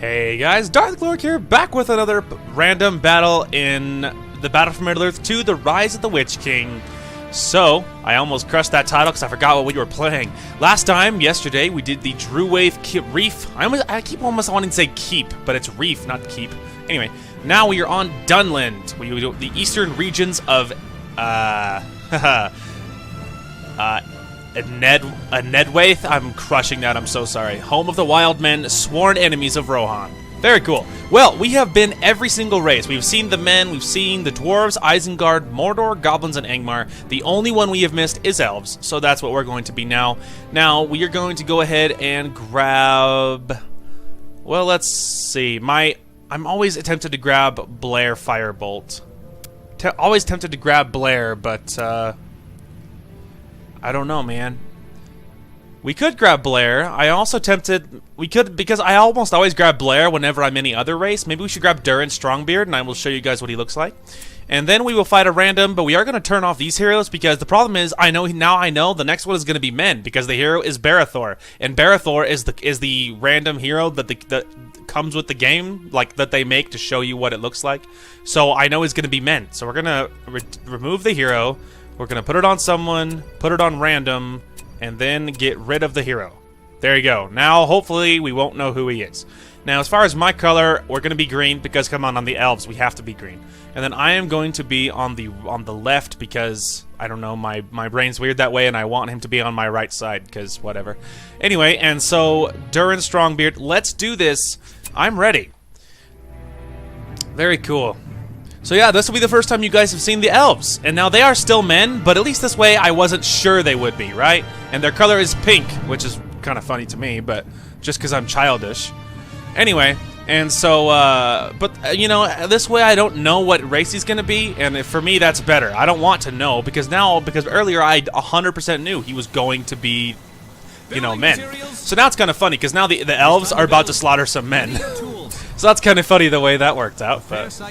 Hey guys, Darth Glork here, back with another random battle in the Battle for Middle-earth 2, The Rise of the Witch King. So, I almost crushed that title because I forgot what we were playing. Last time, yesterday, we did the Drew Wave Reef. I keep almost wanting to say keep, but it's reef, not keep. Anyway, now we are on Dunland. We do the eastern regions of, Nedwaith? I'm crushing that, I'm so sorry. Home of the wild men, sworn enemies of Rohan. Very cool. Well, we have been every single race. We've seen the men, we've seen the dwarves, Isengard, Mordor, goblins, and Angmar. The only one we have missed is elves, so that's what we're going to be now. Now, we are going to go ahead and grab... Well, let's see. I'm always tempted to grab Blair Firebolt. Always tempted to grab Blair, but, I don't know, man. We could grab Blair. I also tempted... We could, because I almost always grab Blair whenever I'm any other race. Maybe we should grab Durin Strongbeard, and I will show you guys what he looks like. And then we will fight a random, but we are going to turn off these heroes, because the problem is, I know the next one is going to be men, because the hero is Barathor. And Barathor is the random hero that comes with the game, like, that they make to show you what it looks like. So I know it's going to be men. So we're going to remove the hero. We're going to put it on someone, put it on random, and then get rid of the hero. There you go. Now, hopefully, we won't know who he is. Now, as far as my color, we're going to be green, because, come on the elves, we have to be green. And then I am going to be on the left, because, I don't know, my brain's weird that way, and I want him to be on my right side, because whatever. Anyway, and so, Durin Strongbeard, let's do this. I'm ready. Very cool. So yeah, this will be the first time you guys have seen the elves. And now they are still men, but at least this way I wasn't sure they would be, right? And their color is pink, which is kind of funny to me, but just because I'm childish. Anyway, and so, you know, this way I don't know what race he's going to be, and for me that's better. I don't want to know, because earlier I 100% knew he was going to be, you know, men. So now it's kind of funny, because now the elves are about to slaughter some men. So that's kind of funny the way that worked out, but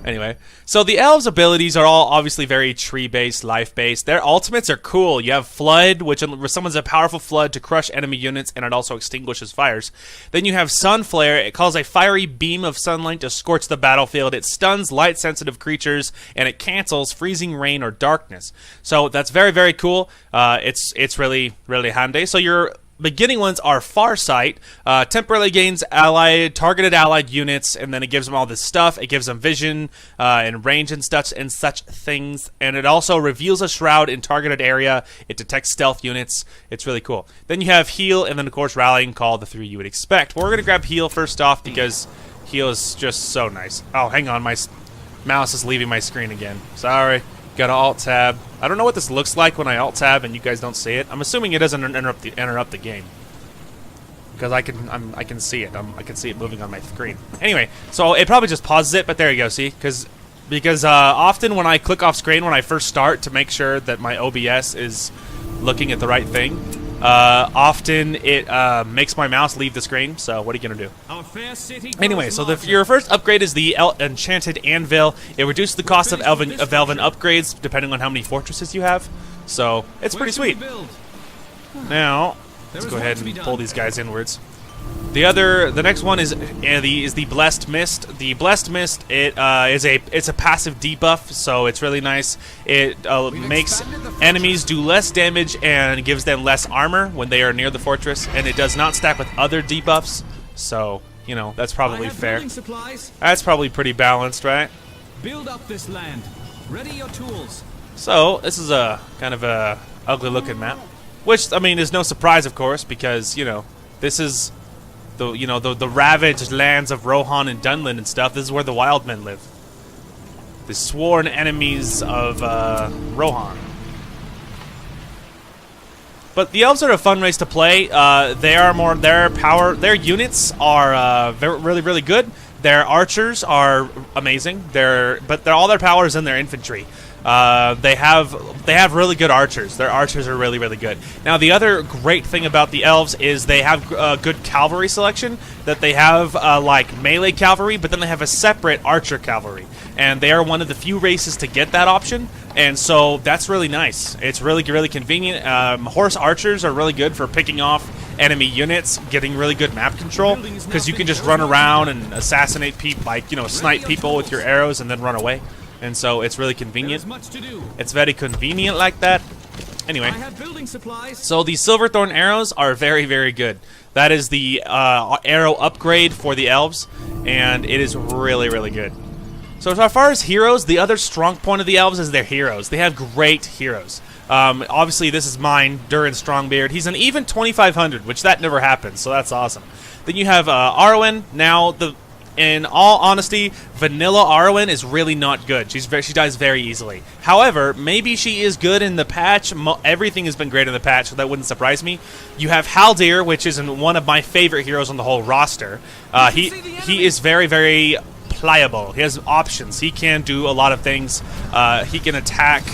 anyway. So the elves' abilities are all obviously very tree-based, life-based. Their ultimates are cool. You have Flood, which summons a powerful flood to crush enemy units, and it also extinguishes fires. Then you have Sunflare. It calls a fiery beam of sunlight to scorch the battlefield. It stuns light-sensitive creatures, and it cancels freezing rain or darkness. So that's very, very cool. It's really, really handy. So your beginning ones are Farsight, temporarily gains targeted allied units, and then it gives them all this stuff. It gives them vision and range and such things, and it also reveals a shroud in targeted area. It detects stealth units. It's really cool. Then you have Heal, and then of course Rallying Call, the three you would expect. But we're gonna grab Heal first off because Heal is just so nice. Oh, hang on, my mouse is leaving my screen again. Sorry. Got to Alt-Tab. I don't know what this looks like when I Alt-Tab and you guys don't see it. I'm assuming it doesn't interrupt the game, because I can see it. I can see it moving on my screen. Anyway, so it probably just pauses it, but there you go. See, because often when I click off screen when I first start to make sure that my OBS is looking at the right thing, often it makes my mouse leave the screen. So what are you gonna do? Anyway, so your first upgrade is the Enchanted Anvil. It reduces the cost of elven upgrades depending on how many fortresses you have. So it's pretty sweet. Now let's go ahead and pull these guys inwards. The next one is the Blessed Mist. The Blessed Mist, it's a passive debuff, so it's really nice. It makes enemies do less damage and gives them less armor when they are near the fortress, and it does not stack with other debuffs. So, you know, that's probably fair. That's probably pretty balanced, right? Build up this land. Ready your tools. So, this is a kind of a ugly looking map, which I mean is no surprise, of course, because, you know, this is the ravaged lands of Rohan and Dunland and stuff. This is where the wild men live. The sworn enemies of Rohan. But the elves are a fun race to play. Their units are really, really good. Their archers are amazing. All their power is in their infantry. They have really good archers. Their archers are really, really good. Now, the other great thing about the elves is they have good cavalry selection. That they have like melee cavalry, but then they have a separate archer cavalry, and they are one of the few races to get that option. And so that's really nice. It's really, really convenient. Horse archers are really good for picking off enemy units getting really good map control, because you can just run around and assassinate people, like, you know, snipe people with your arrows and then run away. And so it's really convenient. It's very convenient like that. Anyway, so the Silverthorn arrows are very, very good. That is the arrow upgrade for the elves, and it is really, really good. So as far as heroes, the other strong point of the elves is their heroes. They have great heroes. Obviously, this is mine, Durin Strongbeard. He's an even 2500, which that never happens, so that's awesome. Then you have Arwen. Now, in all honesty, vanilla Arwen is really not good. She dies very easily. However, maybe she is good in the patch. Everything has been great in the patch, so that wouldn't surprise me. You have Haldir, which is one of my favorite heroes on the whole roster. He is very, very pliable. He has options. He can do a lot of things. He can attack.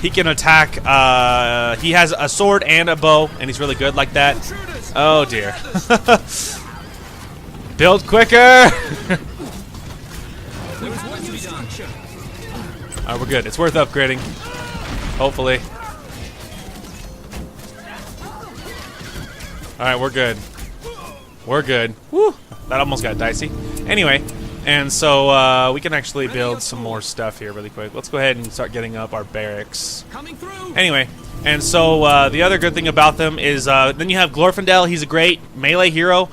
He has a sword and a bow, and he's really good like that. Oh dear. Build quicker! Alright, we're good. It's worth upgrading. Hopefully. Alright, we're good. We're good. Woo! That almost got dicey. Anyway, and so we can actually build some more stuff here really quick. Let's go ahead and start getting up our barracks. Anyway, and so the other good thing about them is then you have Glorfindel. He's a great melee hero.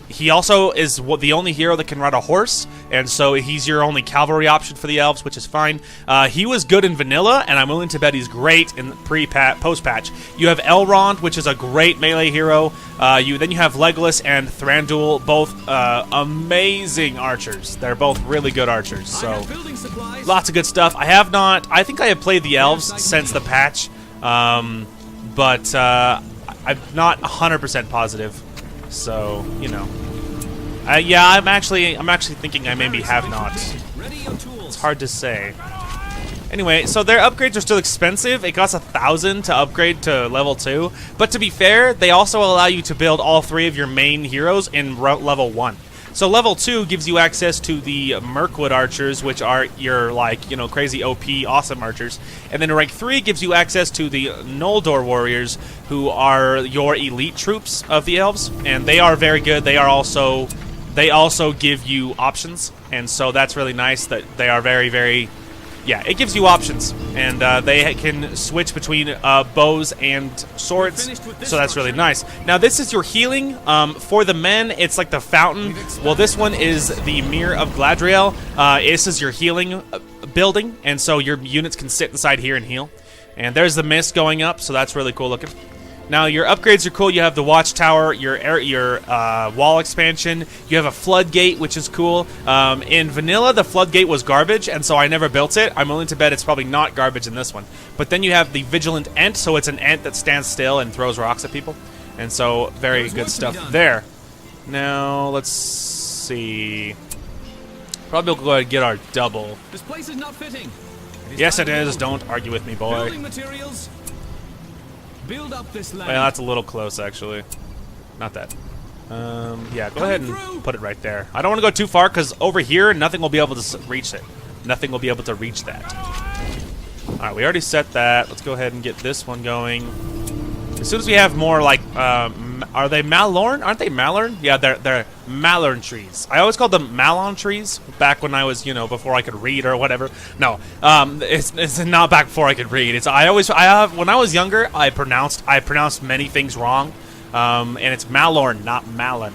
He also is the only hero that can ride a horse, and so he's your only cavalry option for the elves, which is fine. He was good in vanilla, and I'm willing to bet he's great in post-patch. You have Elrond, which is a great melee hero. Then you have Legolas and Thranduil, both amazing archers. They're both really good archers, so lots of good stuff. I think I have played the elves since the patch. But I'm not 100% positive, so you know. Yeah, I'm actually thinking I maybe have not. It's hard to say. Anyway, so their upgrades are still expensive. It costs 1,000 to upgrade to level 2. But to be fair, they also allow you to build all 3 of your main heroes in level 1. So level 2 gives you access to the Mirkwood archers, which are your, like, you know, crazy OP awesome archers. And then rank 3 gives you access to the Noldor warriors, who are your elite troops of the elves, and they are very good. They also give you options, and so that's really nice that they are very, very. Yeah, it gives you options, and they can switch between bows and swords, so that's really nice. Now, this is your healing. For the men, it's like the fountain. Well, this one is the Mirror of Gladriel. This is your healing building, and so your units can sit inside here and heal. And there's the mist going up, so that's really cool looking. Now, your upgrades are cool. You have the watchtower, your wall expansion. You have a floodgate, which is cool. In vanilla, the floodgate was garbage, and so I never built it. I'm willing to bet it's probably not garbage in this one. But then you have the vigilant ent, so it's an ent that stands still and throws rocks at people. And so, very good stuff there. Now, let's see. Probably we'll go ahead and get our double. This place is not fitting. Yes, it is. Don't argue with me, boy. Building materials. Build up this land. Well, that's a little close, actually. Not that. Yeah, go ahead and put it right there. I don't want to go too far, because over here, nothing will be able to reach it. Nothing will be able to reach that. Alright, we already set that. Let's go ahead and get this one going. As soon as we have more, like, are they Malorn? Aren't they Malorn? Yeah, they're Malorn trees. I always called them Malon trees back when I was, you know, before I could read or whatever. No, it's not back before I could read. It's when I was younger, I pronounced many things wrong, and it's Malorn, not Malon.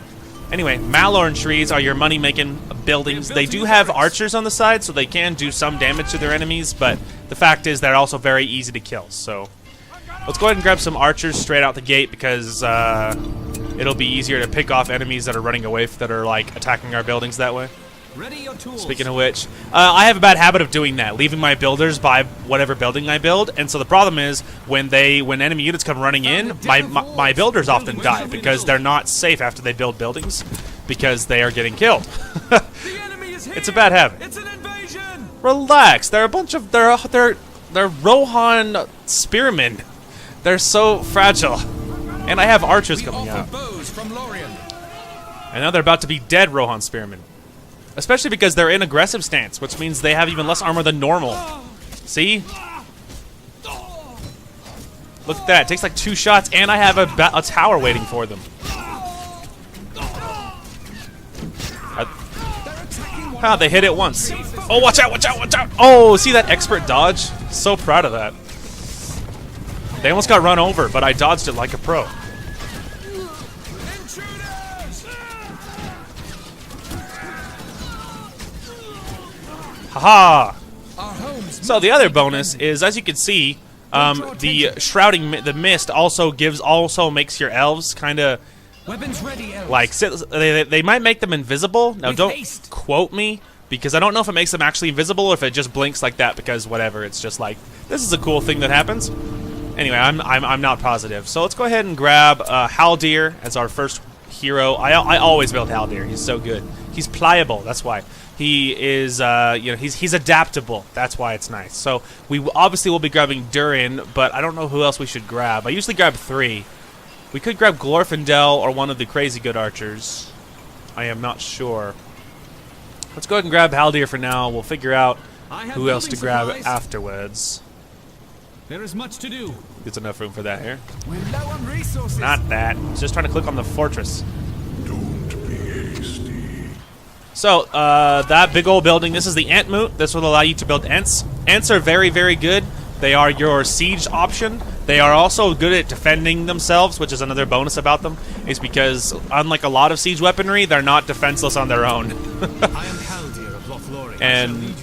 Anyway, Malorn trees are your money-making buildings. They do have archers on the side, so they can do some damage to their enemies, but the fact is they're also very easy to kill, so. Let's go ahead and grab some archers straight out the gate, because it'll be easier to pick off enemies that are running away, that are like attacking our buildings that way. Ready your tools. Speaking of which, I have a bad habit of doing that, leaving my builders by whatever building I build, and so the problem is when enemy units come running in, my builders often die because they're not safe after they build buildings, because they are getting killed. The enemy is here. It's a bad habit. It's an invasion. Relax. They're a bunch of they're Rohan spearmen. They're so fragile. And I have archers coming out. And now they're about to be dead Rohan spearmen. Especially because they're in aggressive stance, which means they have even less armor than normal. See? Look at that. It takes like 2 shots, and I have a tower waiting for them. Ah, they hit it once. Oh, watch out, watch out, watch out. Oh, see that expert dodge? So proud of that. They almost got run over, but I dodged it like a pro. Haha! So the other bonus is, as you can see, the shrouding, the mist also makes your elves kind of like they might make them invisible. Now don't quote me, because I don't know if it makes them actually invisible or if it just blinks like that, because whatever, it's just like, this is a cool thing that happens. Anyway, I'm not positive. So let's go ahead and grab Haldir as our first hero. I always build Haldir. He's so good. He's pliable. That's why. He is, he's adaptable. That's why it's nice. So we obviously will be grabbing Durin, but I don't know who else we should grab. I usually grab 3. We could grab Glorfindel or one of the crazy good archers. I am not sure. Let's go ahead and grab Haldir for now. We'll figure out who else to grab afterwards. There is much to do. There's enough room for that here. We're low on resources. Not that. It's just trying to click on the fortress. Don't be hasty. So, that big old building, this is the Ant Moot. This will allow you to build Ents. Ents are very, very good. They are your siege option. They are also good at defending themselves, which is another bonus about them, is because, unlike a lot of siege weaponry, they're not defenseless on their own. I am Haldir of Lothlorien. And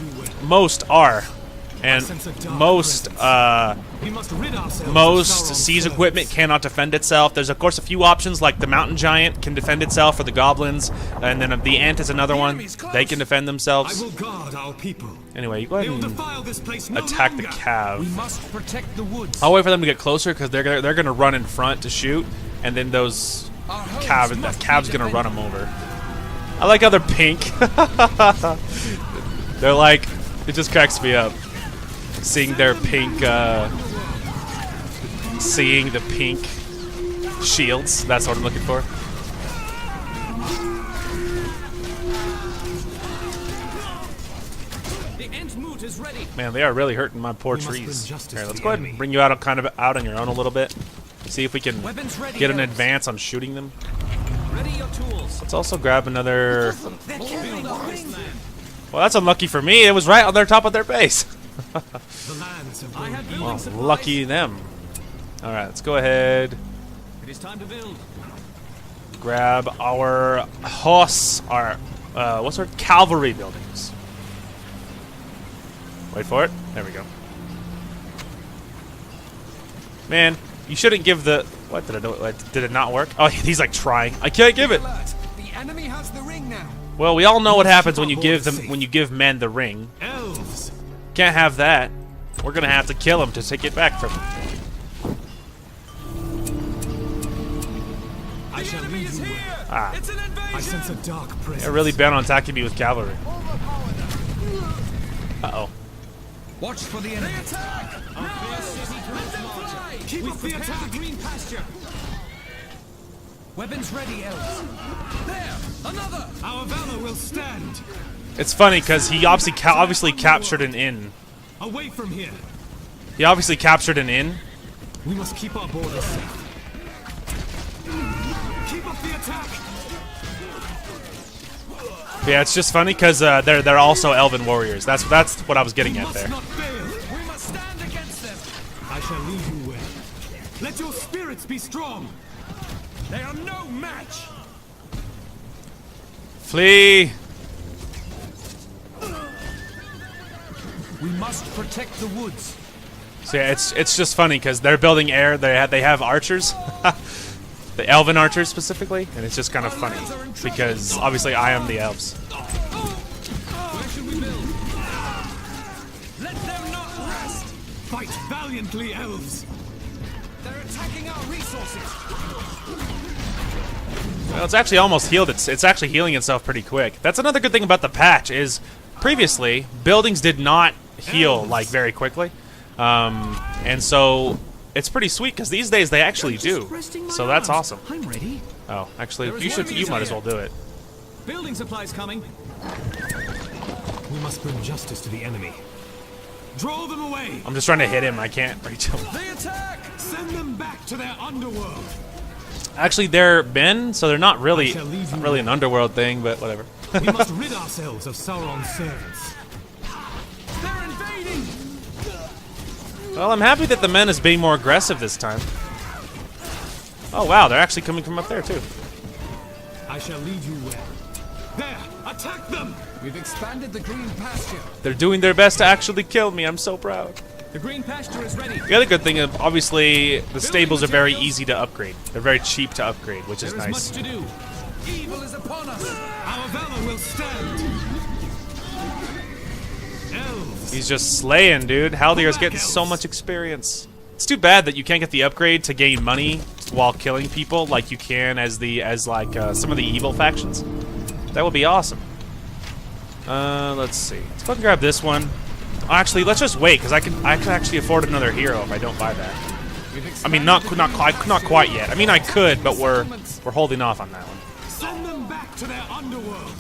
most are. And most siege equipment cannot defend itself. There's of course a few options, like the mountain giant can defend itself, or the goblins, and then the ant is another one. They can defend themselves. I will guard our people. Anyway, you go ahead and attack the cav. We must protect the woods. I'll wait for them to get closer, because they're gonna run in front to shoot, and then those cav's gonna run them over. I like how they're pink. They're like, it just cracks me up. Seeing their pink, seeing the pink shields. That's what I'm looking for. The Ent Moot is ready. Man, they are really hurting my poor trees. Here, let's go ahead and bring you out out on your own a little bit. See if we can get an advance on shooting them. Ready your tools. Let's also grab another. Well, that's unlucky for me. It was right on their top of their base. Well, lucky them. Alright, let's go ahead. It is time to build. Grab our horse, what's our cavalry buildings. Wait for it. There we go. Man, you shouldn't give the. What did I do? Did it not work? Oh, he's like trying. I can't give it. The enemy has the ring now. Well, we all know what happens when you give men the ring. Elves. Can't have that. We're gonna have to kill him to take it back from him. I shall lead you where. Ah. It's an invasion. I sense a dark presence. They're really bent on attacking me with cavalry. Uh-oh. Watch for the enemy. Attack! Keep up the attack. Green pasture. Weapons ready, elves. There, another. Our valor will stand. It's funny because he obviously captured an inn. Away from here. He obviously captured an inn. We must keep our borders safe. Keep up the attack. But yeah, it's just funny because they're also elven warriors. That's what I was getting at there. We must stand against them. I shall lead you where. Let your spirits be strong. They are no match. Flee. We must protect the woods. So yeah, it's just funny because they're building air. They have archers, the elven archers specifically, and it's just kind of funny because obviously I am the elves. Where should we build? Let them not rest. Fight valiantly, elves. They're attacking our resources. Well, it's actually almost healed. It's actually healing itself pretty quick. That's another good thing about the patch is previously buildings did not heal like very quickly, and so it's pretty sweet because these days they actually do. So that's awesome. I'm ready. Oh, actually, you might as well do it. Building supplies coming. We must bring justice to the enemy. Draw them away. I'm just trying to hit him. I can't reach him. They attack. Send them back to their underworld. Actually, they're men, so they're not really an underworld thing, but whatever. We must rid ourselves of Sauron's servants. They're invading! Well, I'm happy that the men is being more aggressive this time. Oh wow, they're actually coming from up there too. I shall lead you well. There! Attack them! We've expanded the green pasture. They're doing their best to actually kill me. I'm so proud. The green pasture is ready. The other good thing is, obviously, the stables are very easy to upgrade. They're very cheap to upgrade, which is There is nice. much to do. Evil is upon us. Our valor will stand. Elves. He's just slaying, dude. Haldier's getting so much experience. It's too bad that you can't get the upgrade to gain money while killing people like you can as some of the evil factions. That would be awesome. Let's see. Let's go and grab this one. Actually, let's just wait because I can actually afford another hero if I don't buy that. I mean, not quite yet. I mean, I could, but we're holding off on that one. Send them back to their underworld.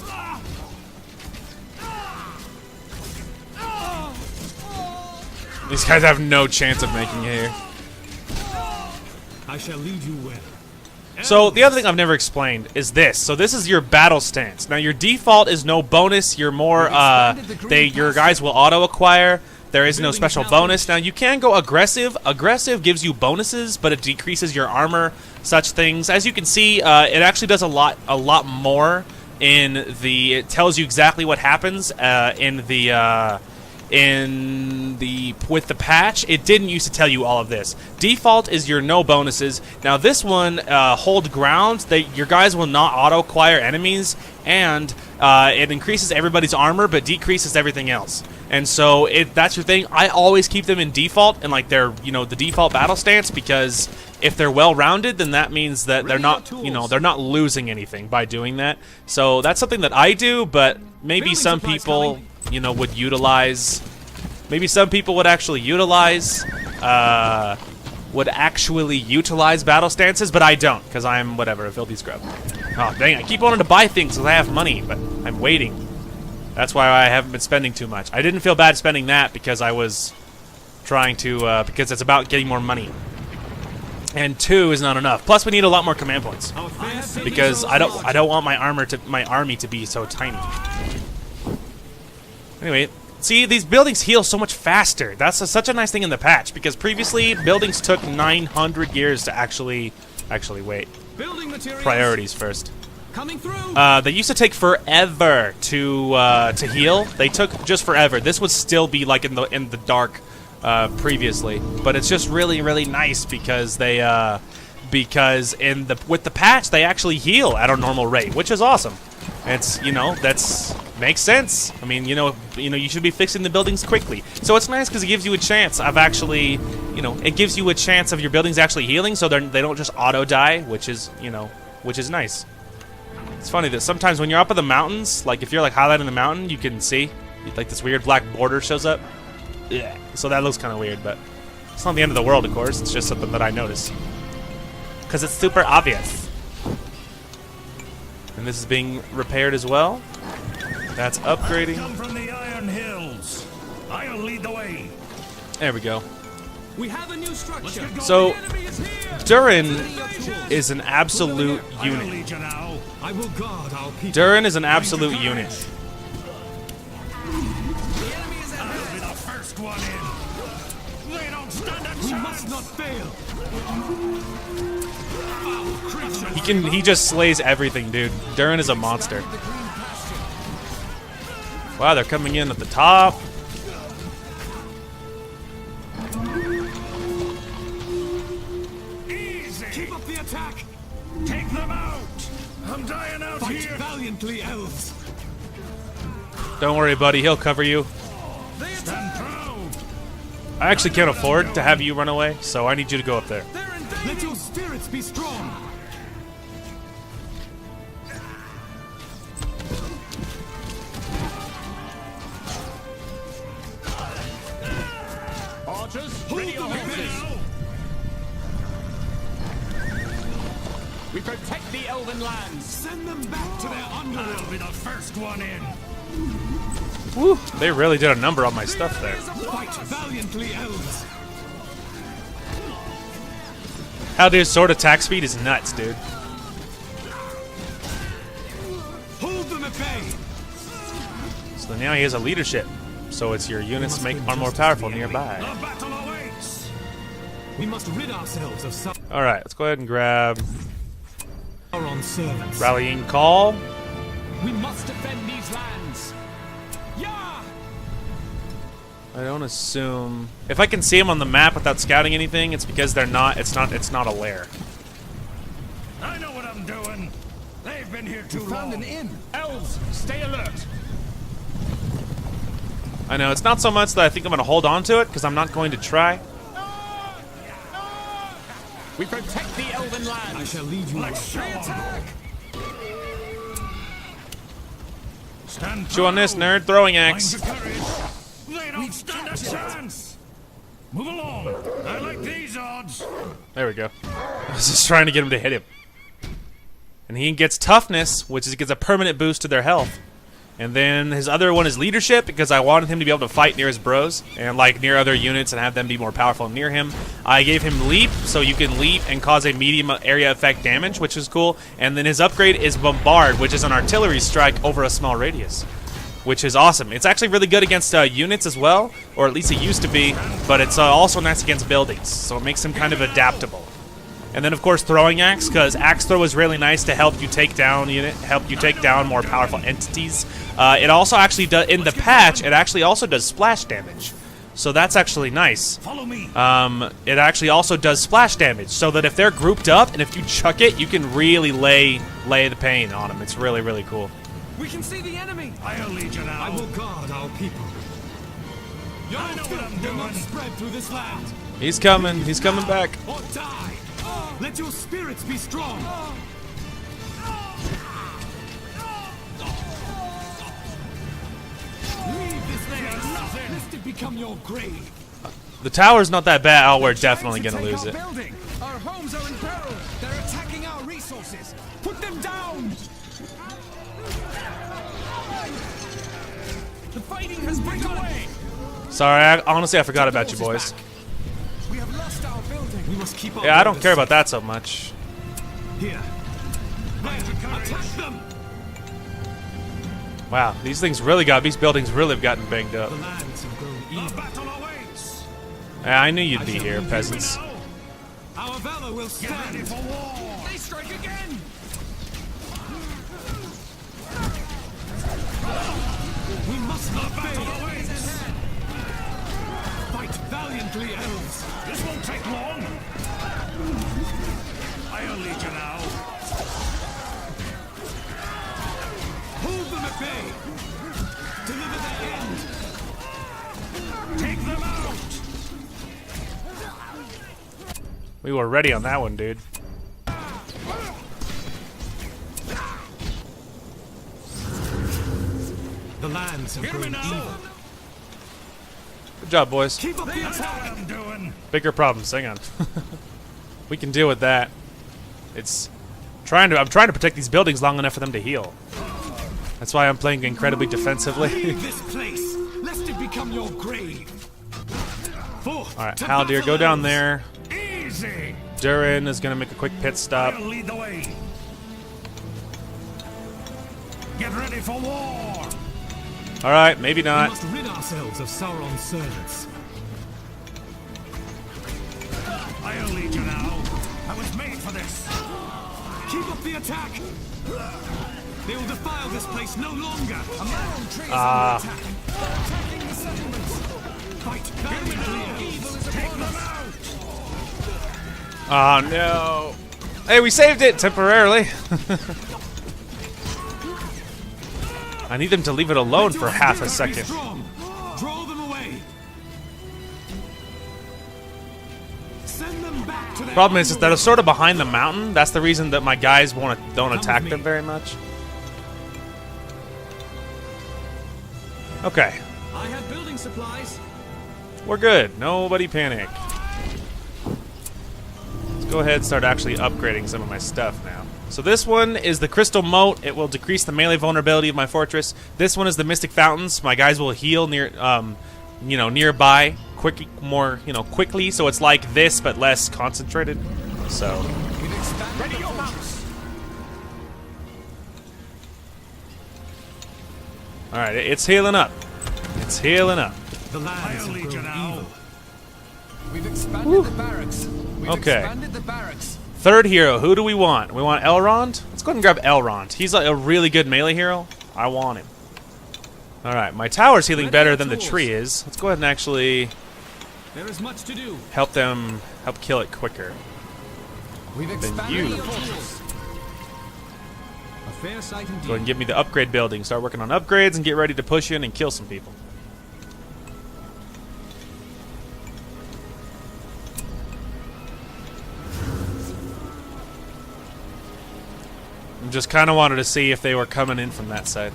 These guys have no chance of making it here. I shall lead you well. So the other thing I've never explained is this. So this is your battle stance. Now your default is no bonus. You're more your guys will auto acquire. There is no special bonus. Now you can go aggressive. Aggressive gives you bonuses, but it decreases your armor, such things. As you can see, it actually does a lot more in the. It tells you exactly what happens with the patch. It didn't used to tell you all of this. Default is your no bonuses. Now this one, hold ground. Your guys will not auto acquire enemies, and it increases everybody's armor but decreases everything else. And so that's your thing. I always keep them in default and like their the default battle stance, because if they're well rounded, then that means that they're not losing anything by doing that. So that's something that I do, but maybe some people would utilize. Maybe some people would actually utilize battle stances, but I don't, because I'm whatever, a filthy scrub. Oh dang! I keep wanting to buy things because I have money, but I'm waiting. That's why I haven't been spending too much. I didn't feel bad spending that because I was trying to because it's about getting more money. And 2 is not enough. Plus, we need a lot more command points because I don't want my army to be so tiny. Anyway, see, these buildings heal so much faster. That's such a nice thing in the patch, because previously buildings took 900 years to actually wait. Building materials. Priorities first. Coming through. They used to take forever to heal. They took just forever. This would still be like in the dark previously, but it's just really nice because they with the patch they actually heal at a normal rate, which is awesome. It's that's makes sense. I mean you should be fixing the buildings quickly, so it's nice because it gives you a chance of actually it gives you a chance of your buildings actually healing, so they don't just auto die, which is nice. It's funny that sometimes when you're up in the mountains, like if you're like highlighting the mountain, you can see like this weird black border shows up. Yeah, so that looks kind of weird, but it's not the end of the world, of course. It's just something that I notice because it's super obvious. And this is being repaired as well. That's upgrading. Come from the Iron Hills. I'll lead the way. There we go. We have a new structure. So The enemy is here. Durin is an absolute I'll unit. lead you now. I will guard our people. Durin is an absolute unit. I'll be the first one in. They don't stand a We chance. must not fail. He just slays everything, dude. Durin is a monster. Wow, they're coming in at the top. Easy. Keep up the attack. Take them out. I'm dying out Fight here. valiantly, elves. Don't worry, buddy. He'll cover you. Stand proud. I actually can't afford to have you run away, so I need you to go up there. Let your spirits be strong. Archers, Hold ready them your at horses. bay. We protect the elven lands. Send them back to their underworld. I'll be the first one in. Woo, they really did a number on my stuff there. Fight valiantly, elves. Haldier's sword attack speed is nuts, dude. Hold them at bay. So now he has a leadership. So it's your units are more powerful nearby. The battle awaits. We must rid ourselves of Alright, let's go ahead and grab Sauron's servants. rallying call. We must defend these lands. Yeah! I don't assume if I can see them on the map without scouting anything, it's because they're not it's not a lair. I know what I'm doing. They've been here too Found long. an inn. Elves, stay alert. I know it's not so much that I think I'm gonna hold on to it, because I'm not going to try. We protect the Elven I lands. shall lead you. Let's show 'em. Stand Chew on this, proud. nerd. Throwing Mind axe. the courage. They don't stand a chance. Move along. I like these odds. There we go. I was just trying to get him to hit him. And he gets toughness, which gives a permanent boost to their health. And then his other one is leadership, because I wanted him to be able to fight near his bros and like near other units and have them be more powerful near him. I gave him leap, so you can leap and cause a medium area effect damage, which is cool. And then his upgrade is bombard, which is an artillery strike over a small radius, which is awesome. It's actually really good against units as well, or at least it used to be, but it's also nice against buildings, so it makes him kind of adaptable. And then, of course, throwing axe, because axe throw is really nice to help you take down more powerful entities. It also actually does in the patch. It actually also does splash damage, so that's actually nice. Follow me. It actually also does splash damage, so that if they're grouped up and if you chuck it, you can really lay the pain on them. It's really, really cool. We can see the enemy. I'll lead you now. I will guard our people. Your I know what I'm will not doing. spread through this land. He's coming. He's coming back. Or die. Let your spirits be strong. Leave this land. Lest it become your grave. The tower's not that bad. Oh, we're definitely gonna lose it. Building. Our homes are in peril. They're attacking our resources. Put them down. The fighting has begun. Away. Sorry, honestly, I forgot about you boys. We have lost our building. We must keep our Yeah, I don't borders care about that so much. Here. Attack them. Wow, these buildings really have gotten banged up. The lands have grown The evil. battle awaits. Yeah, I knew you'd be here, peasants. Now, Our valor will get ready stand. for war. They strike again. We must not Battle fail. awaits. Fight valiantly, elves. This won't take long. I'll lead you now. Hold them at bay. Deliver their end. Take them out. We were ready on that one, dude. The lands have Hear me grown now. evil. Good job, boys. Keep up the I know attack. what I'm doing. Bigger problems. Hang on. We can deal with that. I'm trying to protect these buildings long enough for them to heal. That's why I'm playing incredibly defensively. Leave this place, lest it become your grave. All right, Haldir, go down there. Easy. Durin is gonna make a quick pit stop. I'll lead the way. Get ready for war. All right, maybe We not. must rid ourselves of Sauron's servants. I'll lead you now. I was made for this. Keep up the attack. They will defile this place no longer. A mound tree is Ah. under attack. They're attacking the settlements. Fight valiantly, Evil elves. is Take upon them us. out. Oh no. Hey, we saved it temporarily. I need them to leave it alone for half a second. Strong. Draw them away. Send them back to their Problem is own that way. it's sort of behind the mountain. That's the reason that my guys don't attack them very much. Okay, I have building supplies. we're good. Nobody panic. Let's go ahead and start actually upgrading some of my stuff now. So this one is the Crystal Moat. It will decrease the melee vulnerability of my fortress. This one is the Mystic Fountains. My guys will heal nearby quickly. So it's like this but less concentrated. So Ready your mounts. All right, it's healing up. It's healing up. The lands have grown evil. We've expanded the barracks. We've Okay. expanded the barracks. Third hero, who do we want? We want Elrond? Let's go ahead and grab Elrond. He's a really good melee hero. I want him. Alright, my tower's healing better than the tree is. Let's go ahead and actually There is much to do. help kill it quicker. We've Then expanded you. the fortress. A fair sight indeed. Go ahead and give me the upgrade building. Start working on upgrades and get ready to push in and kill some people. Just kind of wanted to see if they were coming in from that side.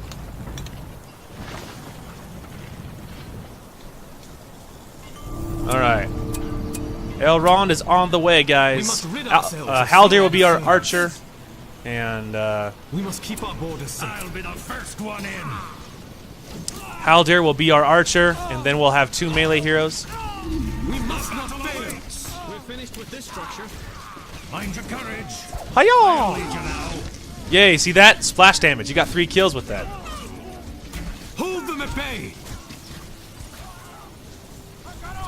Alright. Elrond is on the way, guys. We must rid ourselves of Haldir will be our Sauron's archer. And We must keep our borders safe. I'll be the first one in. Haldir will be our archer. And then we'll have 2 melee heroes. We must not fail. We're finished with this structure. Find your courage. Hiya! Lead you now. Yay, see that? Splash damage. You got 3 kills with that. Hold them at bay.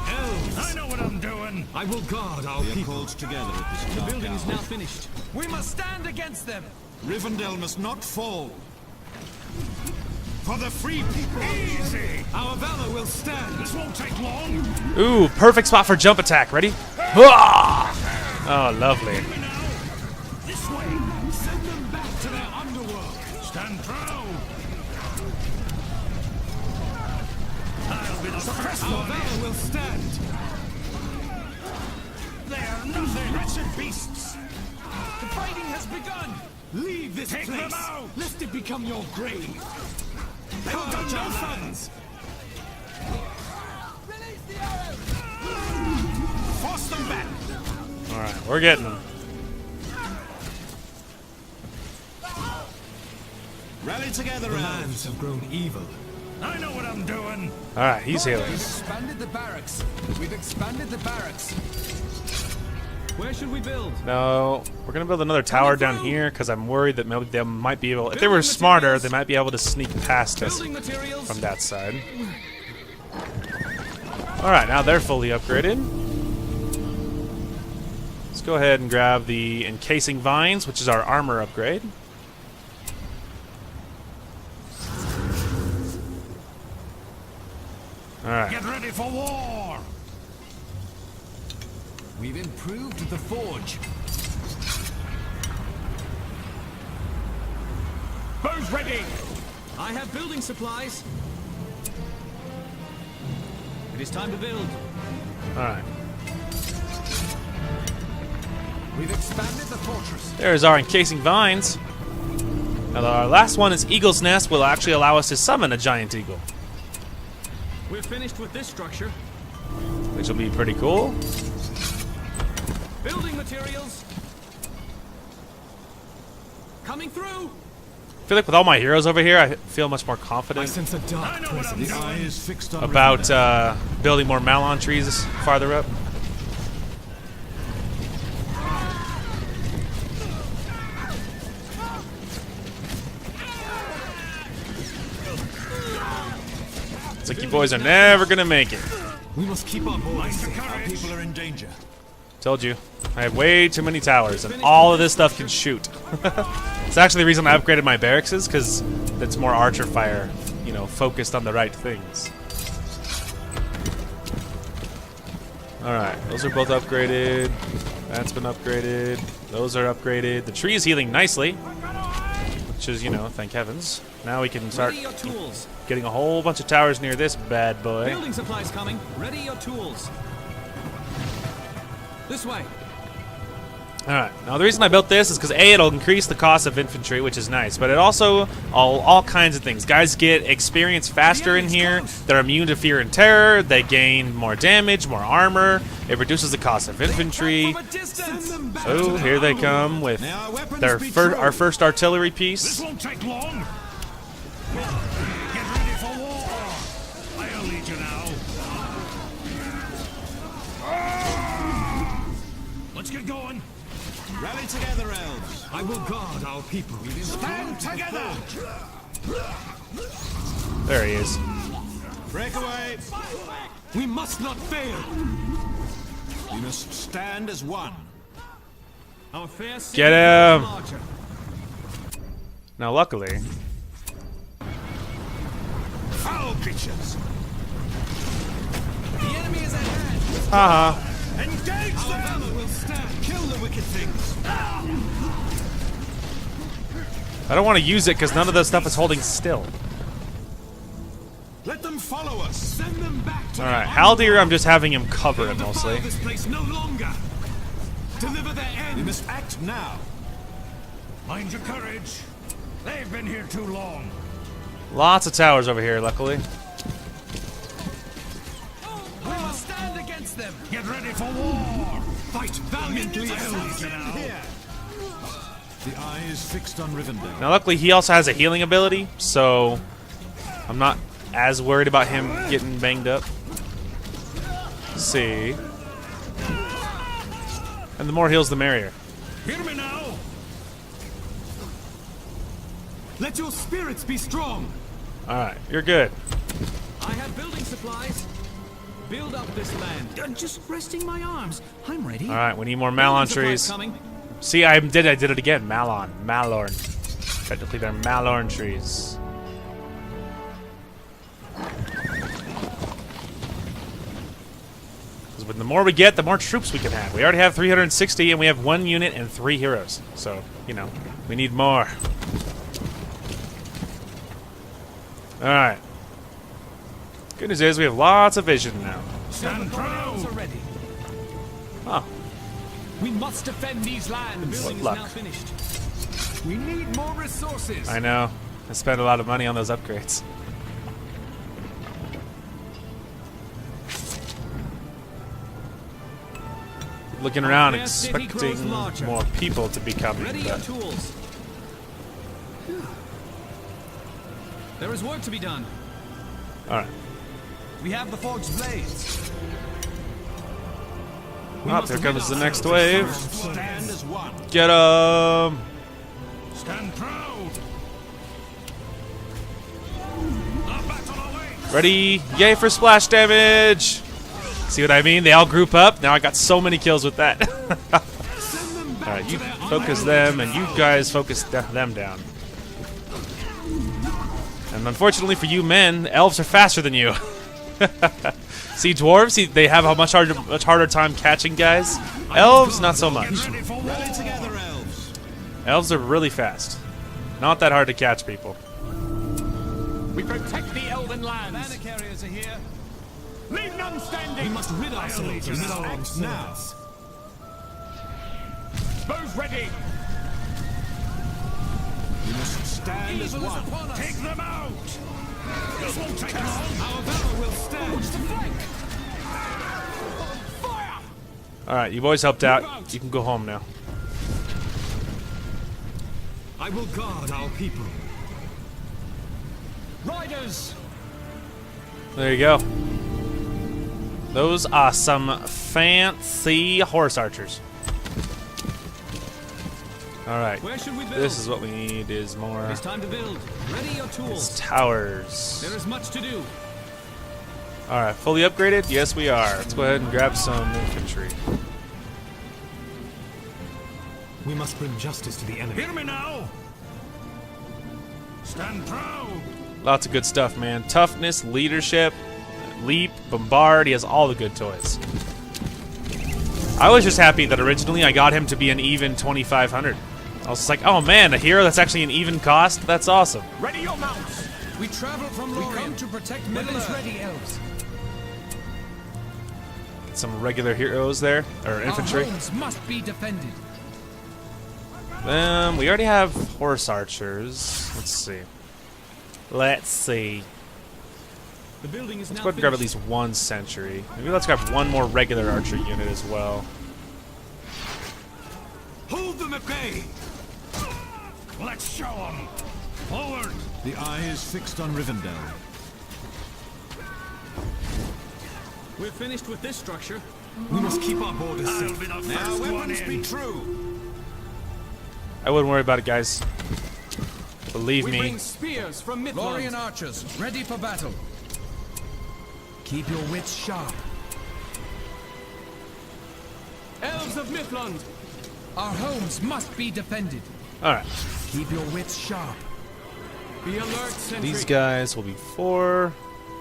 Elves, I know what I'm doing. I will guard our people. Called together at this The dark building is hour. now finished. We must stand against them. Rivendell must not fall. For the free people. Easy. Our valor will stand. This won't take long. Ooh, perfect spot for jump attack. Ready? Ah! Oh, lovely. This way. Send them back to their underworld. Stand proud. I'll be the first Our one in. valor will stand. They are nothing. Wretched beasts. The fighting has begun. Leave this Take place. them out. Lest it become your grave. They'll Purge go our down. funds. Release the arrows. Force them back. Alright, we're getting them. Rally together, The elves. lands have grown evil. I know what I'm doing. Alright, he's healing. We've expanded the barracks. We've expanded the barracks. Where should we build? No, we're gonna build another tower down here because I'm worried that maybe they might be able. If they were smarter, they might be able to sneak past us Building materials. from that side. All right, now they're fully upgraded. Let's go ahead and grab the encasing vines, which is our armor upgrade. All right. Get ready for war. We've improved the forge. Who's ready? I have building supplies. It is time to build. All right. We've expanded the fortress. There's our encasing vines. Now our last one is Eagle's Nest will actually allow us to summon a giant eagle, We're finished with this structure. which will be pretty cool. Building materials. Coming through. I feel like with all my heroes over here, I feel much more I confident sense a I dark know what I'm presence. doing. Eye is fixed on about Rivendell. building more Malon trees farther up. It's like you boys are never gonna make it. We must keep our borders Find your safe. Our courage. people are in danger. Told you. I have way too many towers, and all of this stuff can shoot. It's actually the reason I upgraded my barracks is because it's more archer fire, you know, focused on the right things. Alright, those are both upgraded. That's been upgraded. Those are upgraded. The tree is healing nicely, which is, you know, thank heavens. Now we can start Ready your tools. getting a whole bunch of towers near this bad boy. Building supplies coming. Ready your tools. This way. Alright, now the reason I built this is because A, it'll increase the cost of infantry, which is nice, but it also, all kinds of things. Guys get experience faster in here, they're immune to fear and terror, they gain more damage, more armor, it reduces the cost of infantry. From a distance. So here they come with May our weapons their be true. our first artillery This piece. won't take long. Get ready for war. I'll lead you now. Let's get going. Rally together, elves. I will guard our people. Stand together. There he is. Break away. We must not fail. We must stand as one. Our fair city Get him! grows larger. Now, luckily, Foul creatures. The enemy is at hand. haha. Engage Our them. valor will stand. Kill the wicked things. I don't want to use it because none of this stuff is holding still. Let them follow us. Send them back to All right, their Haldir, I'm just having him cover it Defile mostly. this place no longer. Deliver their We end. must act now. Mind your courage. They've been here too long. Lots of towers over here, luckily. We must stand against them. Get ready for war. Fight valiantly, elves. Here. The eye is fixed on Rivendell. Now, luckily, he also has a healing ability, so I'm not as worried about him getting banged up. Let's see. And the more heals, the merrier. Hear me now. Let your spirits be strong. All right, you're good. I have building supplies. Build up this land. I'm just resting my arms. I'm ready. All right, we need more Malon Building trees. supplies coming. See, I did it again. Malorn. Technically, they're Malorn trees. Because the more we get, the more troops we can have. We already have 360, and we have 1 unit and 3 heroes. So, you know, we need more. All right. Good news is we have lots of vision now. Stand proud. Are ready. Oh, We must defend these lands. The building is luck. now finished. We need more resources. I know. I spent a lot of money on those upgrades. Looking around, fair city grows expecting larger. more people to be coming. Ready your But tools. There is work to be done. all right. We have the forged blades. Oh, here comes the next wave. Stand as one. Get 'em! Stand proud. The battle awaits. Ready? Yay for splash damage! See what I mean? They all group up. Now I got so many kills with that. All right, you focus them, and you guys focus them down. And unfortunately for you men, elves are faster than you. See, dwarves, they have a much harder time catching guys. Elves, not so much. Ready for war. Rally together, elves. Elves are really fast. Not that hard to catch people. We protect the elven lands. Banner carriers are here. Leave none standing. We must rid ourselves of our Act now. Bows ready. We must stand as Evil is one. upon us. Take them out. This won't take long. Our valor will stand. What's the flank? Fire! All right, you boys helped out. You can go home now. I will guard our people. Riders! There you go. Those are some fancy horse archers. All right. Where should we build? This is what we need is more It's time to build. Ready your tools. towers. There is much to do. All right, fully upgraded? Yes, we are. Let's go ahead and grab some infantry. We must bring justice to the enemy. Hear me now. Stand proud. Lots of good stuff, man. Toughness, leadership, leap, bombard. He has all the good toys. I was just happy that originally I got him to be an even 2,500. I was just like, oh man, a hero that's actually an even cost? That's awesome. Ready your mounts. We travel from Lorien. We come to protect Middle-earth. Ready, elves. Some regular heroes there, or infantry. Our homes must be defended. We already have horse archers. Let's see. The building is Let's now go ahead and grab at finished. least 1 sentry. Maybe let's grab 1 more regular archer unit as well. Hold them at bay. Let's show them. Forward. The eye is fixed on Rivendell. We're finished with this structure. We must keep our borders I'll safe. be the Now first one weapons be in. true. I wouldn't worry about it, guys. Believe We me. bring spears from Midland. Lorien archers, ready for battle. Keep your wits sharp. Elves of Midland. Our homes must be defended. All right. Keep your wits sharp. Be alert, sentry. These guys will be 4.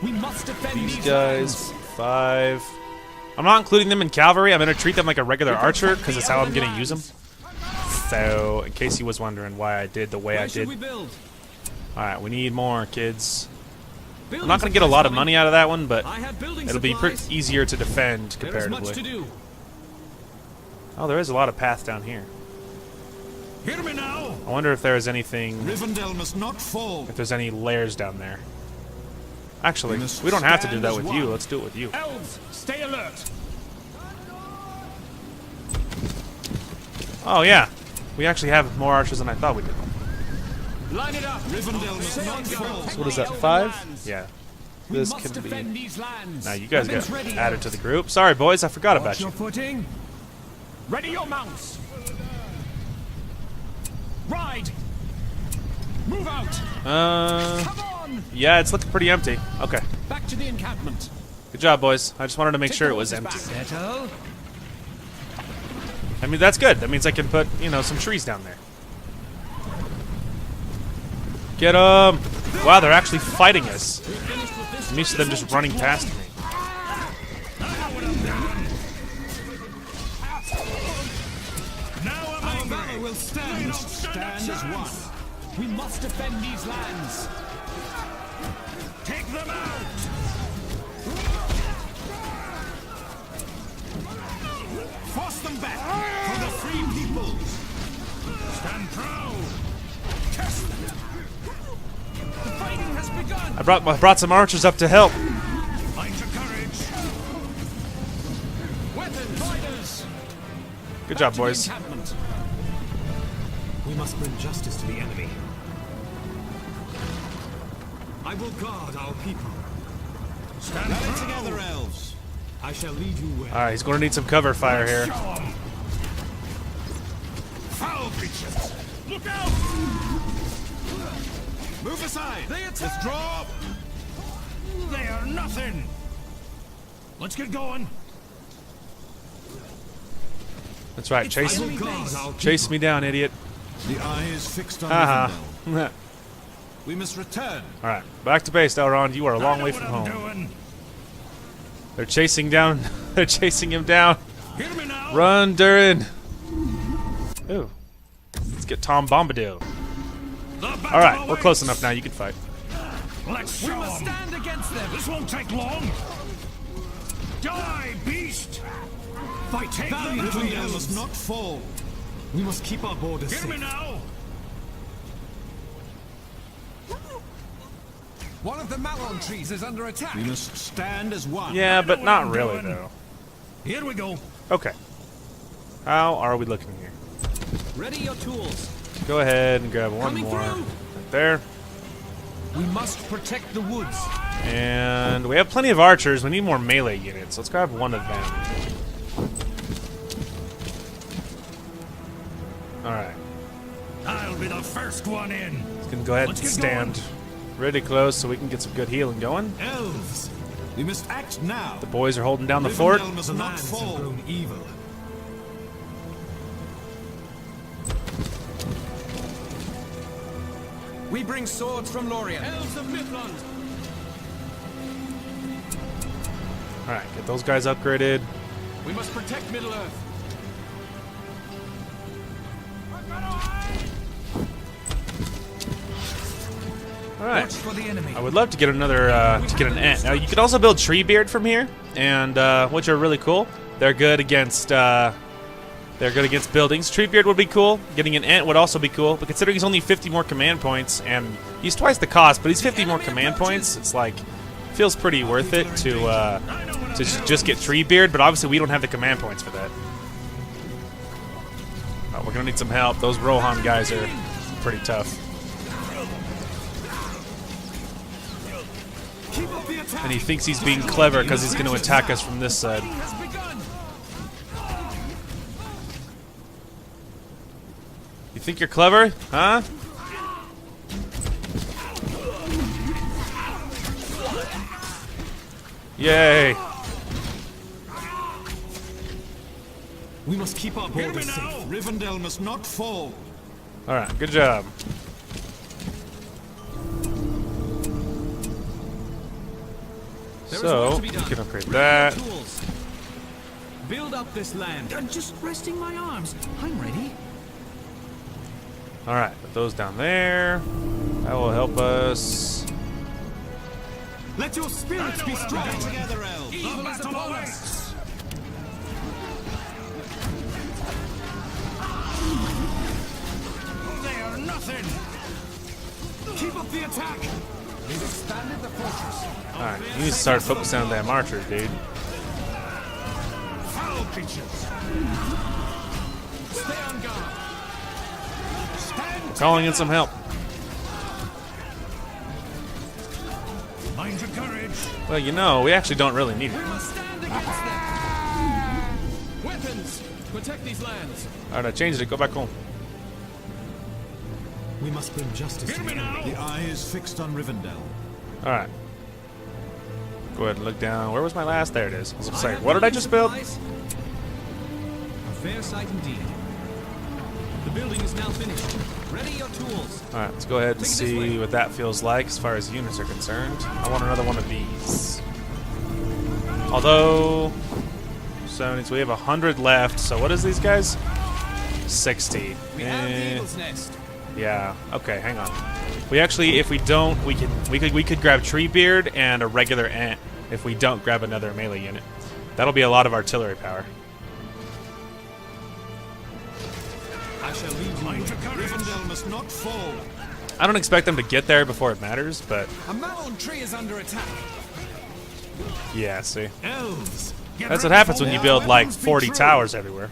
We must defend These these guys lands. will be 5. I'm not including them in cavalry. I'm going to treat them like a regular archer because that's how I'm going to use them. So, in case you was wondering why I did the way I Where should did. we build? All right, we need more, kids. I'm Building not going to get a lot of supplies money out of that one, but I have building it'll be supplies. easier to defend There is much to comparatively. do. Oh, there is a lot of path down here. Hear me now. I wonder if there is anything, Rivendell must not fall. if there's any layers down there. Actually, We must we don't have to do stand that as with one. you. Let's do it with you. Elves, stay alert. Oh, yeah. We actually have more archers than I thought we did. Line it up. Rivendell must not fall. So what is that, 5? Yeah. We This must can defend be... these lands. Now, you guys Weapons got ready, added to elves. the group. Sorry, boys. I forgot about Watch you. your footing. Ready your mounts. Ride. Move out. Come on. Yeah, it's looking pretty empty. Okay. Back to the encampment. Good job, boys. I just wanted to make Take sure the it was horses empty. back. Settle. I mean, that's good. That means I can put, you know, some trees down there. Get them! Wow, they're actually fighting us. I'm used to them just running past me. Now I'm Our angry. valor will stand. We don't stand as one. We must defend these lands. Take them out. Force them back for the free people. Stand proud. Curse them. The fighting has begun. I brought some archers up to help. Find your courage. Weapons, riders. Good Back job, to the boys. encampment. We must bring justice to the enemy. I will guard our people. Stand Rally proud. together, elves. I shall lead you well. Alright, he's going to need some cover fire here. Show 'em. Foul creatures. Look out. Move aside. They attack. Withdraw. They are nothing. Let's get going. That's right, chase, I will guard our chase me down, idiot. The eye is fixed on Haha. Rivendell. We must return. Alright, back to base, Elrond. You are a long I know way what from I'm home. doing. They're chasing down. They're chasing him down. Hear me now. Run, Durin. Ooh. Let's get Tom Bombadil. Alright, we're close enough now. You can fight. Let's We show must 'em. stand against them. This won't take long. Die, beast. Fight Take them valiantly, Rivendell out. must elves. not fall. We must keep our borders Hear me safe. now. One of the Malon trees is under attack. We must stand as one. Yeah, but what not I'm really, doing. though. Here we go. Okay. How are we looking here? Ready your tools. Go ahead and grab one Coming more. through. Right there. We must protect the woods. And we have plenty of archers. We need more melee units. Let's grab one of them. Alright. I'll be the first one in. Let's go ahead and Let's get stand really close so we can get some good healing going. Elves. We must act now. The boys are holding down the fort. Rivendell must The not lands have fall. grown evil. We bring swords from Lorien. Elves of Midland. Alright, get those guys upgraded. We must protect Middle-earth. Alright. Watch for the enemy. I would love to get another, to get an ant. Now, you could also build Treebeard from here, and, which are really cool. They're good against buildings. Treebeard would be cool. Getting an ant would also be cool, but considering he's only 50 more command points, and he's twice the cost, but he's 50 more command points, it's like, feels pretty worth it to just get Treebeard, but obviously we don't have the command points for that. Oh, we're gonna need some help. Those Rohan guys are pretty tough. Keep up the attack. And he thinks he's being clever because he's going to attack us from this side. Fighting has begun. You think you're clever? Huh? Yay! We must keep our Hear me borders now! safe. Rivendell must not fall. Alright, good job. There is So, work to be we done. can upgrade Ready that. your tools. Build up this land. I'm just resting my arms. I'm ready. Alright, put those down there. That will help us. Let your spirits be strong. Together, elves. Evil is upon us. They are nothing. Keep up the attack. We've expanded the fortress. Alright, you need to start focusing on damn archers, dude. Foul creatures. Stay on guard. Stand. Calling in some help. Mind your courage. Well, you know, we actually don't really need We it. must stand against them. Weapons. Protect these lands. Alright, I changed it. Go back home. We must bring justice to Hear me the enemy. now. The eye is fixed on Rivendell. Alright. Go ahead and look down. Where was my last? There it is. I was gonna say, have what did I building just build? supplies. A fair sight indeed. The building is now finished. Ready your tools. Alright, let's go ahead and Take it this see way. what that feels like as far as units are concerned. I want another one of these. Although, 70, so we have 100 left. So what is these guys? 60. We have the Eagle's Nest. Yeah. Okay, hang on. We actually, if we don't, we could grab Treebeard and a regular ant. If we don't grab another melee unit, that'll be a lot of artillery power. I shall lead you. Mind your courage. Rivendell must not fall. I don't expect them to get there before it matters, but A malon tree is under attack. yeah. See, Elves. Get that's ready what happens for when you war. build like Weapons be 40 true. towers everywhere.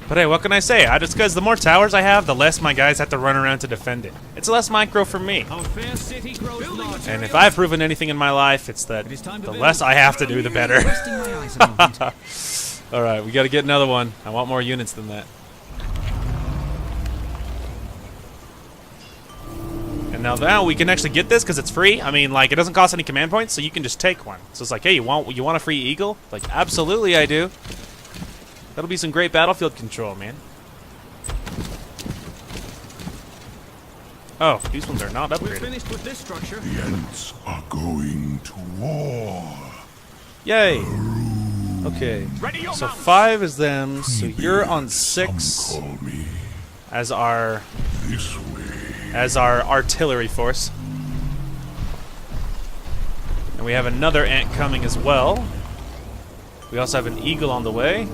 But hey, what can I say? Just because the more towers I have, the less my guys have to run around to defend it. It's less micro for me. Our fair city grows larger. And if I've proven anything in my life, it's that is time to the build. less I have to do, the better. Resting my eyes a moment. All right, we got to get another one. I want more units than that. And now we can actually get this because it's free. I mean, like, it doesn't cost any command points, so you can just take one. So it's like, hey, you want a free eagle? Like, absolutely, I do. That'll be some great battlefield control, man. Oh, these ones are not We're upgraded. finished with this structure. Ants are going to war. Yay. Okay. So 5 is them. So you're on 6 Some call me as our this way. artillery force. And we have another ant coming as well. We also have an eagle on the way.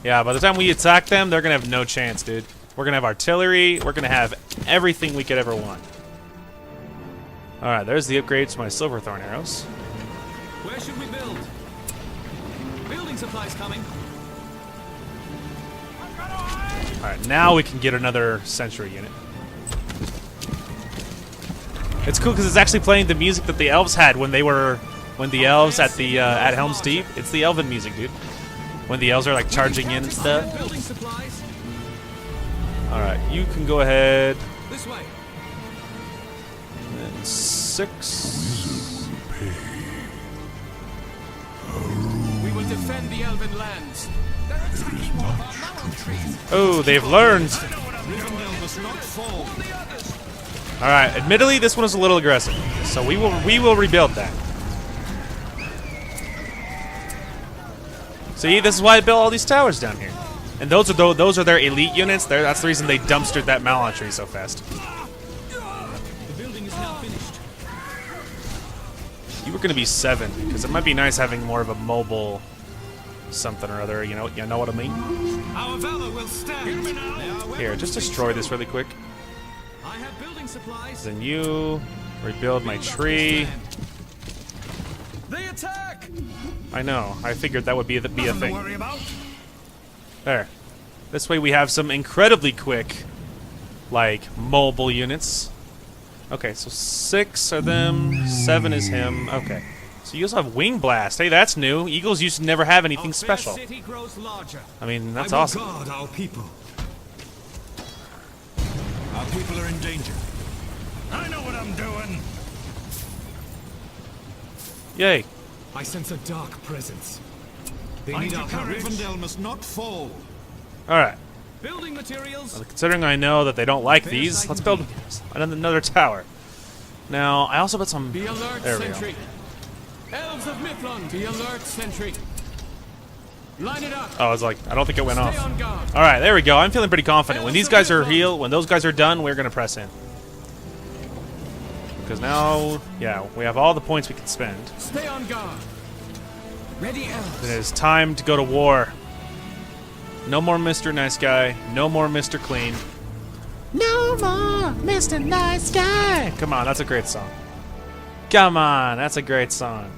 Yeah, by the time we attack them, they're gonna have no chance, dude. We're gonna have artillery. We're gonna have everything we could ever want. All right, there's the upgrades to my Silverthorn arrows. Where should we build? Building supplies coming. All right, now we can get another sentry unit. It's cool because it's actually playing the music that the elves had when the elves at the at Helm's Deep. It's the elven music, dude. When the elves are like charging in and stuff. Building supplies. All right, you can go ahead. This way. And 6. We will defend the elven lands. They're attacking one of our malon trees. Oh, they've learned. Rivendell must not fall. All right, admittedly, this one is a little aggressive, so we will rebuild that. See, this is why I built all these towers down here, and those are their elite units. That's the reason they dumpstered that Malon tree so fast. The building is now finished. You were gonna be 7 because it might be nice having more of a mobile something or other. You know what I mean? Our valor will stand. Hear me now. Here, just destroy this really quick. I have building supplies. Then you rebuild my tree. They attack. I know. I figured that would be a Nothing to thing. worry about. There. This way we have some incredibly quick, like, mobile units. Okay, so 6 are them, 7 is him. Okay. So you also have Wing Blast. Hey, that's new. Eagles used to never have anything Our fair special. city grows larger. I mean, that's I will awesome. guard our people. Our people are in danger. I know what I'm doing. Yay. I sense a dark presence. They I need our declare courage. Rivendell must not fall. Alright. Building materials. Considering I know that they don't like these, let's build another tower. Now, I also put some... Be alert, There we go. sentry. Elves of Mifflin, be alert, sentry. Line it up. Oh, I was like, I don't think it went Stay off. on guard. Alright, there we go. I'm feeling pretty confident. When these guys are healed, when those guys are done, we're gonna press in. Because now, yeah, we have all the points we can spend. Stay on guard. Ready, elves. It is time to go to war. No more Mr. Nice Guy. No more Mr. Clean. No more Mr. Nice Guy. Come on, that's a great song. Come on, that's a great song.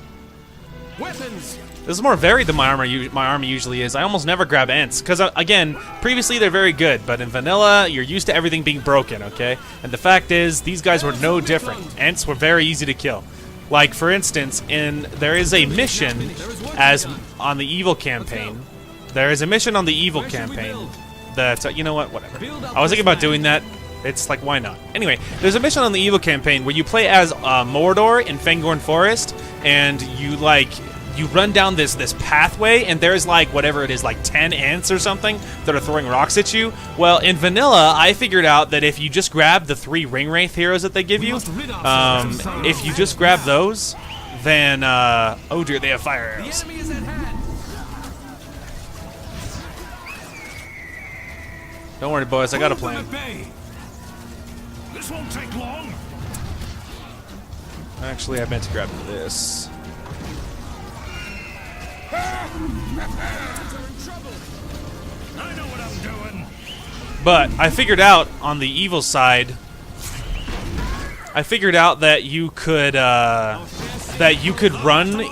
Weapons. This is more varied than my army usually is. I almost never grab Ents, because, again, previously they're very good, but in vanilla, you're used to everything being broken, okay? And the fact is, these guys were no different. Ents were very easy to kill. Like, for instance, there is a mission, as on the Evil campaign, there is a mission on the Evil campaign that, you know what, whatever. I was thinking about doing that. It's like, why not? Anyway, there's a mission on the Evil campaign where you play as Mordor in Fangorn Forest, and you run down this pathway, and there's like whatever it is, like 10 ants or something that are throwing rocks at you. Well, in vanilla, I figured out that if you just grab the 3 ring wraith heroes that they give you, if you just grab those, then oh dear, they have fire The arrows. enemy is at hand. Don't worry, boys, I got a Hold them plan. at bay. This won't take long. Actually, I meant to grab this. I know what I'm doing. But I figured out on the evil side, I figured out that you could run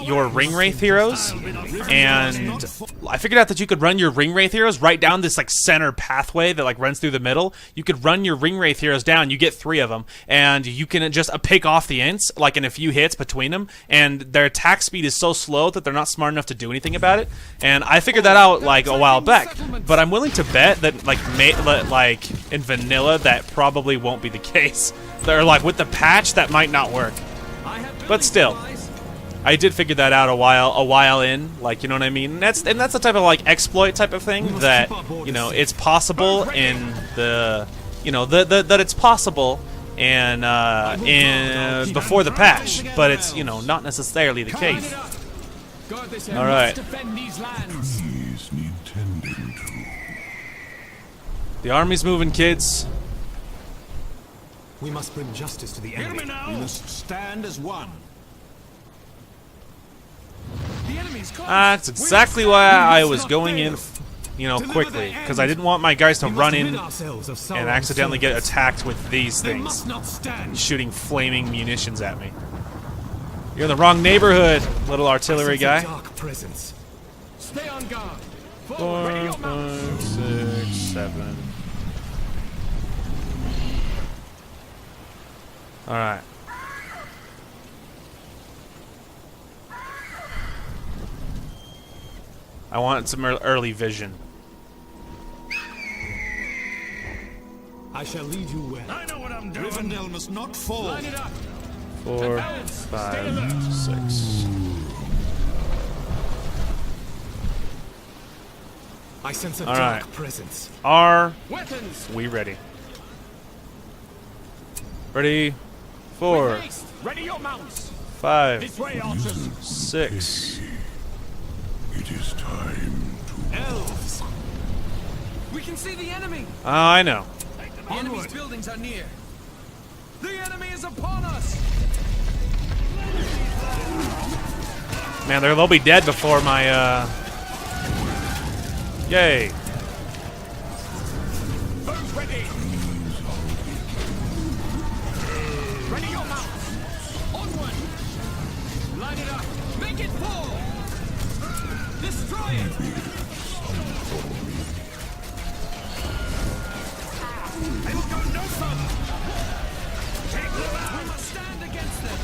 your ring wraith heroes, and I figured out that you could run your ring wraith heroes right down this like center pathway that like runs through the middle. You could run your ring wraith heroes down. You get 3 of them, and you can just pick off the Ents like in a few hits between them. And their attack speed is so slow that they're not smart enough to do anything about it. And I figured that out like a while back. But I'm willing to bet that like in vanilla that probably won't be the case. They're like with the patch that might not work. But still, I did figure that out a while in, like, you know what I mean. And that's the type of like exploit type of thing that, you know, it's possible in the, you know, that it's possible in before the patch, but it's, you know, not necessarily the case. All right, Trees need tending to. the army's moving, kids. We must bring justice to the Hear enemy. me now. We must stand as one. The enemy's close. That's exactly why I was going in, you know, quickly, because I didn't want my guys to run in and accidentally get attacked with these They things, must not stand. shooting flaming munitions at me. You're in the wrong neighborhood, little artillery guy. Dark presence. Stay on guard. 4, 5, 6, 7. All right. I want some early vision. I shall lead you well. I know what I'm doing. Rivendell must not fall. Line it up. 4, 5, 6. I sense a All dark right. presence. Are Weapons. we ready? Ready? 4, Ready your mounts. 5, This way, archers. 6. It is time to. Elves. We can see the enemy. Oh, I know. The enemy's buildings are near. The enemy is upon us. Man, they'll be dead before my, Yay. Both ready. Ready your mounts. Onward. Line it up. Make it fall. Destroy it. They will go no further. Take them out. We must stand against them.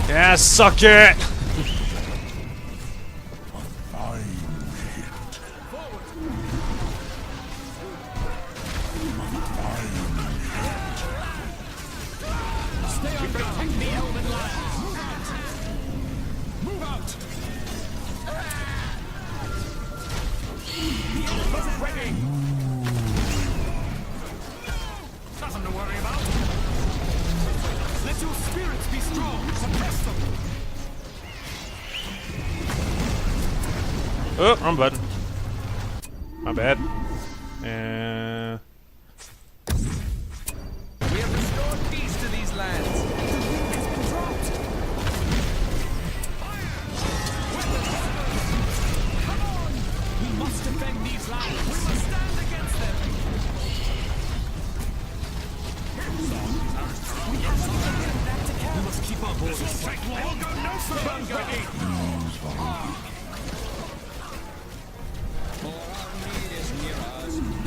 Yeah, suck it. Fine hit. Protect the elven lands. Move out! The elves ready. Nothing to worry about. Let your spirits be strong. Suppress them. Oh, wrong button. My bad. And We have restored peace to these lands. We must defend these lands. We must stand against them. We must keep our borders. We'll go no further.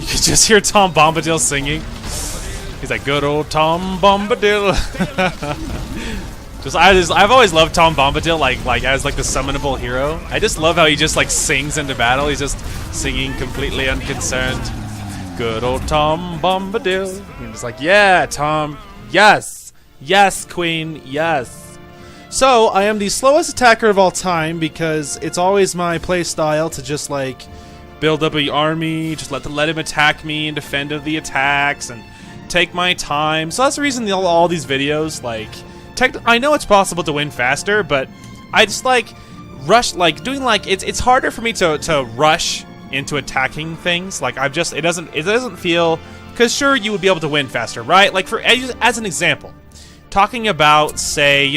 you could just hear Tom Bombadil singing. He's like, good old Tom Bombadil. I've always loved Tom Bombadil, like as like the summonable hero. I just love how he just like sings into battle. He's just singing completely unconcerned. Good old Tom Bombadil. And he's like, yeah, Tom, yes, yes, Queen, yes. So I am the slowest attacker of all time because it's always my play style to just like build up an army, just let him attack me and defend of the attacks and take my time. So that's the reason all these videos, like, I know it's possible to win faster, but I just like rush, like doing like it's harder for me to rush into attacking things. Like it doesn't feel, because sure you would be able to win faster, right? Like as an example, talking about say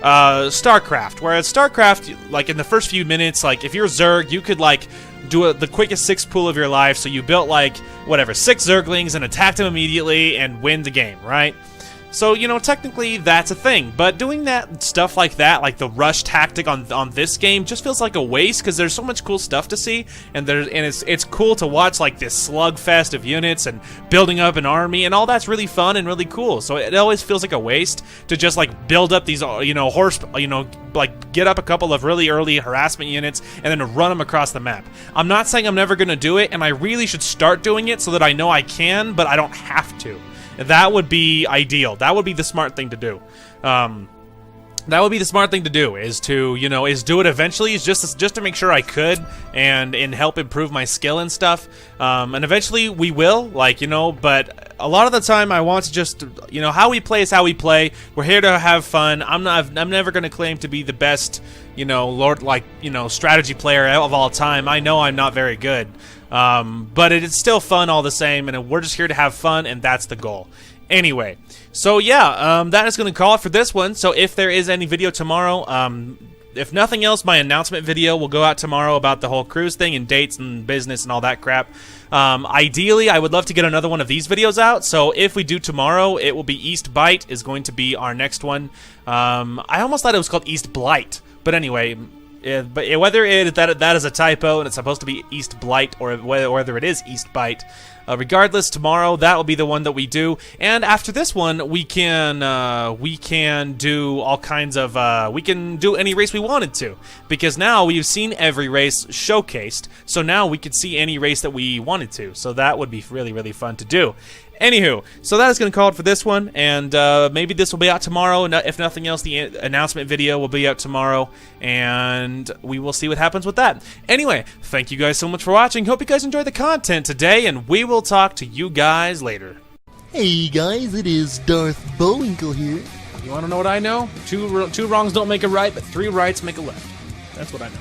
StarCraft, whereas StarCraft, like in the first few minutes, like if you're Zerg, you could like do the quickest 6 pool of your life, so you built like whatever 6 Zerglings and attacked them immediately and win the game, right? So, technically that's a thing, but doing that stuff like that, like the rush tactic on this game, just feels like a waste because there's so much cool stuff to see, and it's cool to watch like this slugfest of units and building up an army, and all that's really fun and really cool. So it always feels like a waste to just like build up these like get up a couple of really early harassment units and then run them across the map. I'm not saying I'm never gonna do it, and I really should start doing it so that I know I can, but I don't have to. That would be ideal. That would be the smart thing to do. That would be the smart thing to do, is to, do it eventually, just to make sure I could and help improve my skill and stuff. And eventually we will, but a lot of the time I want to just, how we play is how we play. We're here to have fun. I'm never going to claim to be the best, strategy player of all time. I know I'm not very good. But it's still fun all the same, and we're just here to have fun, and that's the goal. Anyway, so yeah, that is going to call it for this one. So if there is any video tomorrow, if nothing else, my announcement video will go out tomorrow about the whole cruise thing and dates and business and all that crap. Ideally, I would love to get another one of these videos out. So if we do tomorrow, it will be East Bite is going to be our next one. I almost thought it was called East Blight, but anyway. But whether that is a typo and it's supposed to be East Blight, or whether it is East Bite, regardless, tomorrow that will be the one that we do. And after this one, we can do all kinds of we can do any race we wanted to, because now we've seen every race showcased. So now we could see any race that we wanted to. So that would be really, really fun to do. Anywho, so that is going to call it for this one, and maybe this will be out tomorrow. If nothing else, the announcement video will be out tomorrow, and we will see what happens with that. Anyway, thank you guys so much for watching. Hope you guys enjoyed the content today, and we will talk to you guys later. Hey guys, it is Darth Bullwinkle here. You want to know what I know? Two wrongs don't make a right, but 3 rights make a left. That's what I know.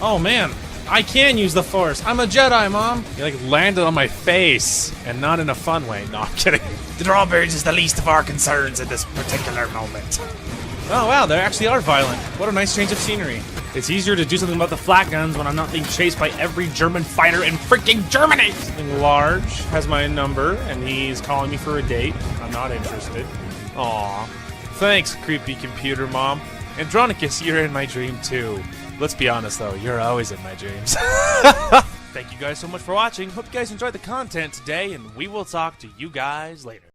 Oh man, I can use the Force. I'm a Jedi, Mom. You like landed on my face, and not in a fun way. No, I'm kidding. The drawbridge is the least of our concerns at this particular moment. Oh wow, they actually are violent. What a nice change of scenery. It's easier to do something about the flat guns when I'm not being chased by every German fighter in freaking Germany. Something large has my number, and he's calling me for a date. I'm not interested. Aw. Thanks, creepy computer mom. Andronicus, you're in my dream too. Let's be honest though, you're always in my dreams. Thank you guys so much for watching. Hope you guys enjoyed the content today, and we will talk to you guys later.